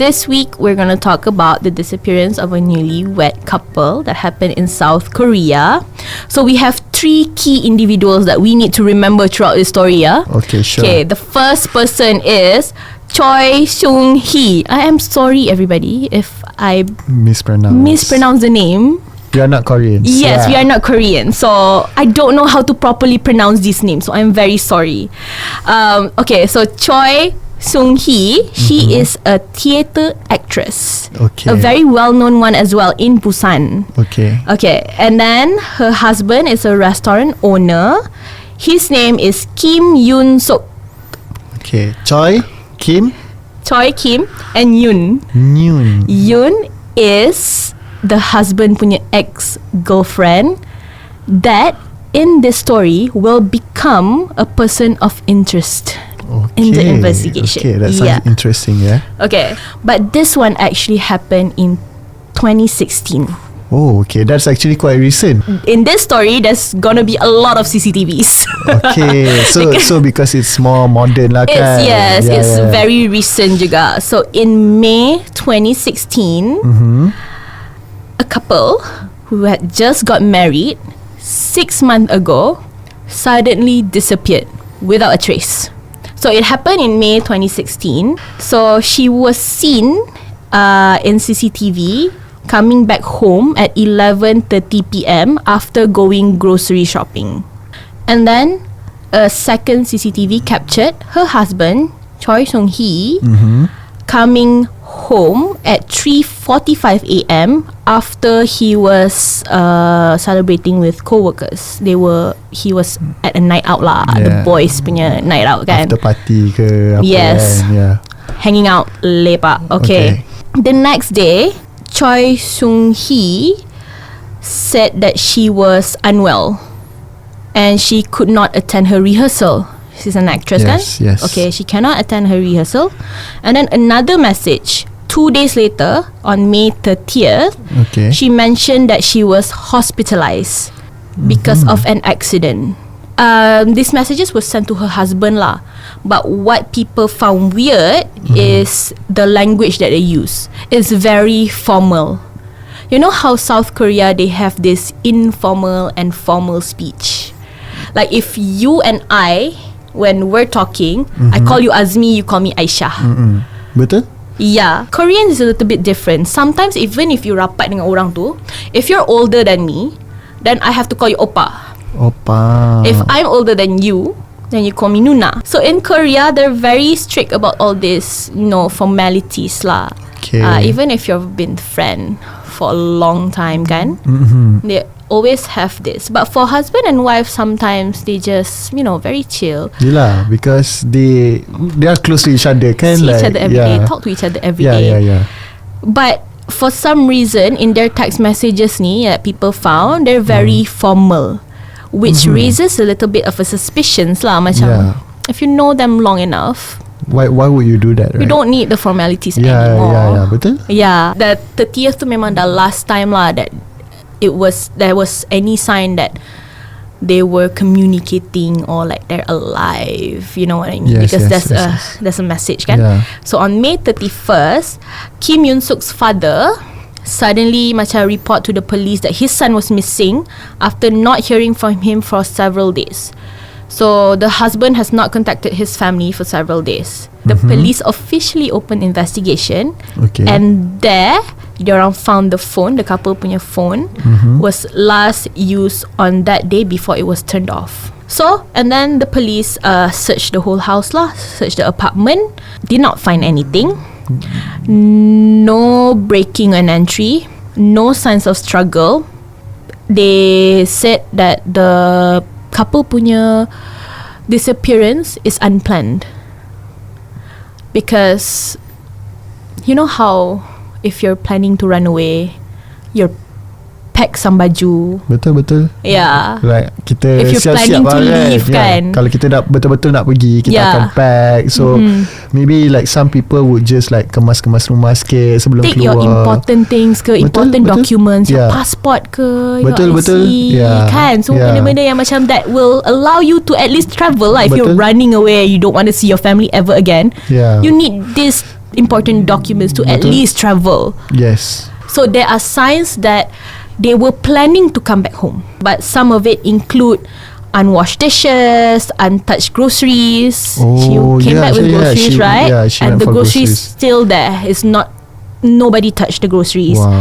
this week we're going to talk about the disappearance of a newlywed couple that happened in South Korea. So we have 3 key individuals that we need to remember throughout this story. Okay, sure. Okay, the first person is Choi Sung-hee. I am sorry, everybody, if I mispronounce the name. We are not Koreans. Yes, we are not Korean. So I don't know how to properly pronounce this name. So I'm very sorry. Okay, so Choi Sung-hee, she is a theatre actress. Okay. A very well-known one as well in Busan. Okay. Okay, and then her husband is a restaurant owner. His name is Kim Yoon-suk. Okay. Choi, Kim, and Yoon. Yoon. Yoon is the husband punya ex-girlfriend that in this story will become a person of interest in the investigation. Okay, that sounds interesting, yeah. Okay, but this one actually happened in 2016. Oh, okay, that's actually quite recent. In this story, there's gonna be a lot of CCTVs. Okay, so because it's more modern lah kan. It's very recent juga. So in May 2016, a couple who had just got married 6 months ago suddenly disappeared without a trace. So it happened in May 2016. So she was seen in CCTV coming back home at 11:30 p.m. after going grocery shopping. And then a second CCTV captured her husband, Choi Sung-hee, coming home at 3:45 a.m. after he was celebrating with co-workers. He was at a night out lah, the boys punya night out kan. After party ke apa kan. Yeah. Hanging out, lepak. Okay. The next day, Choi Sung-hee said that she was unwell and she could not attend her rehearsal. She's an actress, kan? Yes. Okay, she cannot attend her rehearsal. And then another message 2 days later, on May 30th, she mentioned that she was hospitalized because of an accident. These messages were sent to her husband lah. But what people found weird is the language that they use. It's very formal. You know how South Korea, they have this informal and formal speech. Like if you and I, when we're talking, I call you Azmi, you call me Aisyah. Betul? Yeah, Korean is a little bit different. Sometimes even if you rapat dengan orang tu, if you're older than me, then I have to call you Oppa. If I'm older than you, then you call me Nuna. So in Korea, they're very strict about all this, formalities lah. Okay. Even if you've been friend for a long time, kan? They always have this. But for husband and wife, sometimes they just, very chill. Yelah, because they are close to each other, kan? See each other every day, talk to each other every day. Yeah. But for some reason, in their text messages ni that people found, they're very formal, which raises a little bit of a suspicions lah. Macam, if you know them long enough, why would you do that, right? You don't need the formalities anymore. Yeah, betul? Yeah, the 30th tu memang the last time lah that there was any sign that they were communicating or like they're alive. You know what I mean? Because there's a message, kan? Yeah. So on May 31st, Kim Yoon-suk's father suddenly macam report to the police that his son was missing after not hearing from him for several days. So the husband has not contacted his family for several days. The police officially opened investigation, and there diorang found the phone, the couple punya phone, was last used on that day before it was turned off. So, and then the police searched the whole house lah, searched the apartment, did not find anything. No breaking and entry, no signs of struggle. They said that the couple punya disappearance is unplanned, because you know how if you're planning to run away, you're pack some baju. Betul. Yeah. Like kita if you're planning to leave, kan. Kalau kita nak betul-betul nak pergi, kita akan pack. So maybe like some people would just like kemas-kemas rumah sikit sebelum take keluar. Take your important things ke, important documents, your passport ke, your IC, kan. So benda-benda yang macam that will allow you to at least travel lah. If you're running away, you don't want to see your family ever again. You need this important documents to at least travel. Yes. So there are signs that they were planning to come back home, but some of it include unwashed dishes, untouched groceries. She came back with groceries, right? Yeah, she and went the for groceries still there. It's not, nobody touched the groceries. Wow.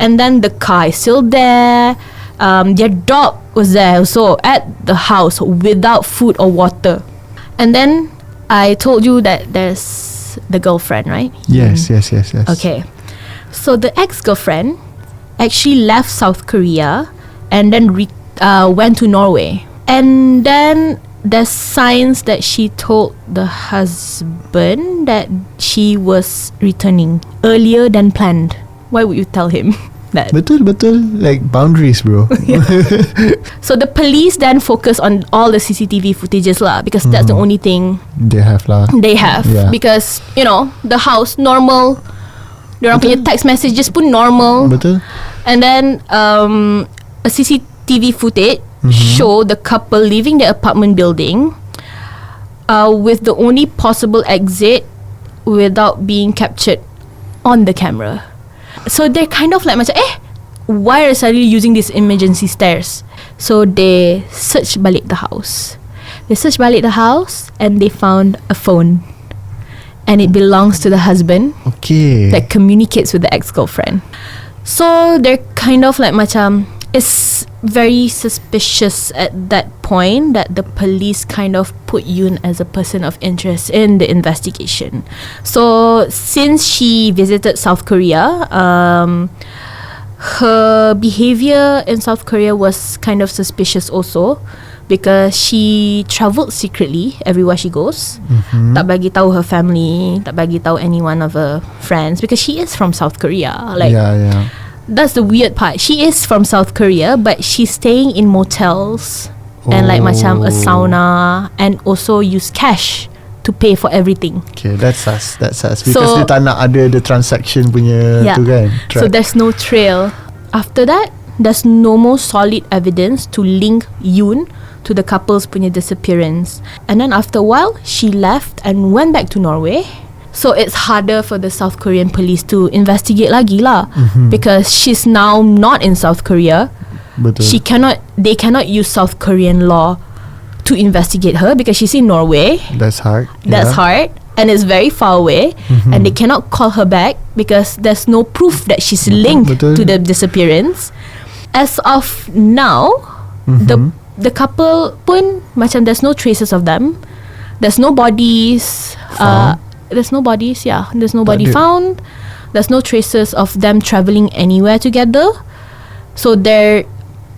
And then the car is still there. Their dog was there also at the house without food or water. And then I told you that there's the girlfriend, right? Yes. Okay. So the ex-girlfriend actually left South Korea and then went to Norway. And then there's signs that she told the husband that she was returning earlier than planned. Why would you tell him that? Betul. Like boundaries, bro. So the police then focus on all the CCTV footages lah, because that's the only thing they have lah. Yeah. Because, you know, the house normal, diorang punya text messages pun normal. Betul. And then a CCTV footage show the couple leaving the apartment building with the only possible exit without being captured on the camera. So they're kind of like macam, why are suddenly using these emergency stairs? So they search balik the house. And they found a phone. And it belongs to the husband. Okay. That communicates with the ex-girlfriend. So they're kind of like macam, it's very suspicious at that point that the police kind of put Yoon as a person of interest in the investigation. So since she visited South Korea, her behavior in South Korea was kind of suspicious also, because she travelled secretly everywhere she goes. Tak bagi tahu her family, tak bagi tahu any one of her friends, because she is from South Korea. Like, yeah. That's the weird part. She is from South Korea, but she's staying in motels and like macam a sauna, and also use cash to pay for everything. Okay, that's us. Because dia tak nak ada the transaction punya tu kan. So there's no trail. After that, there's no more solid evidence to link Yoon to the couple's punya disappearance. And then after a while, she left and went back to Norway. So it's harder for the South Korean police to investigate lagi lah, because she's now not in South Korea. Betul. They cannot use South Korean law to investigate her because she's in Norway. That's hard. That's hard, and it's very far away, and they cannot call her back because there's no proof that she's linked to the disappearance. As of now, the couple pun macam there's no traces of them. There's no bodies. There's no bodies. There's nobody found. There's no traces of them travelling anywhere together. So they're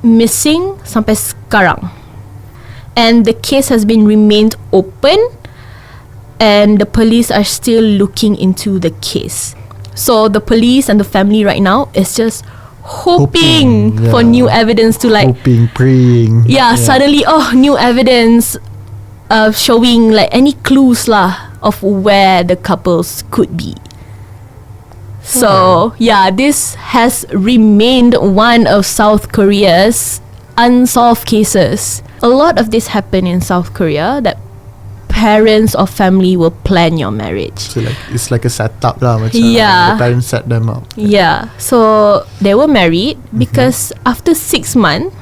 missing sampai sekarang. And the case has been remained open, and the police are still looking into the case. So the police and the family right now is just hoping for new evidence to like praying. Suddenly new evidence showing like any clues lah of where the couples could be. So this has remained one of South Korea's unsolved cases. A lot of this happen in South Korea, that parents or family will plan your marriage. So like it's like a setup lah, macam the parents set them up. So they were married because after 6 months,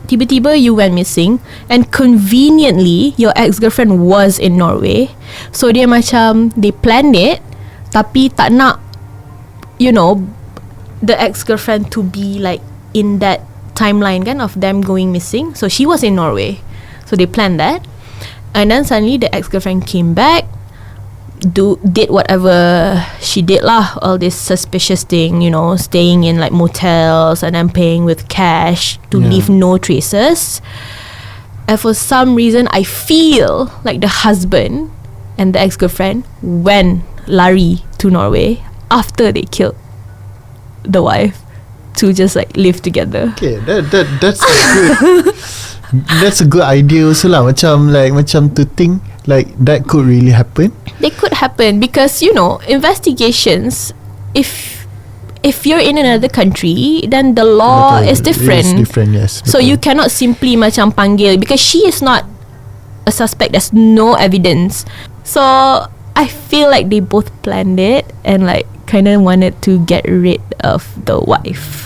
tiba-tiba you went missing, and conveniently your ex-girlfriend was in Norway. So dia macam, they planned it tapi tak nak, you know, the ex-girlfriend to be like in that timeline kan of them going missing. So she was in Norway, so they planned that, and then suddenly the ex-girlfriend came back, did whatever she did lah, all this suspicious thing, you know, staying in like motels and then paying with cash to leave no traces. And for some reason, I feel like the husband and the ex-girlfriend went lari to Norway after they killed the wife to just like live together. Okay, that's a good that's a good idea also lah, macam to think like that could really happen. They could happen because, you know, investigations, if you're in another country, then the law is different. It is different, yes. So you cannot simply macam panggil, because she is not a suspect, there's no evidence. So I feel like they both planned it and like kind of wanted to get rid of the wife.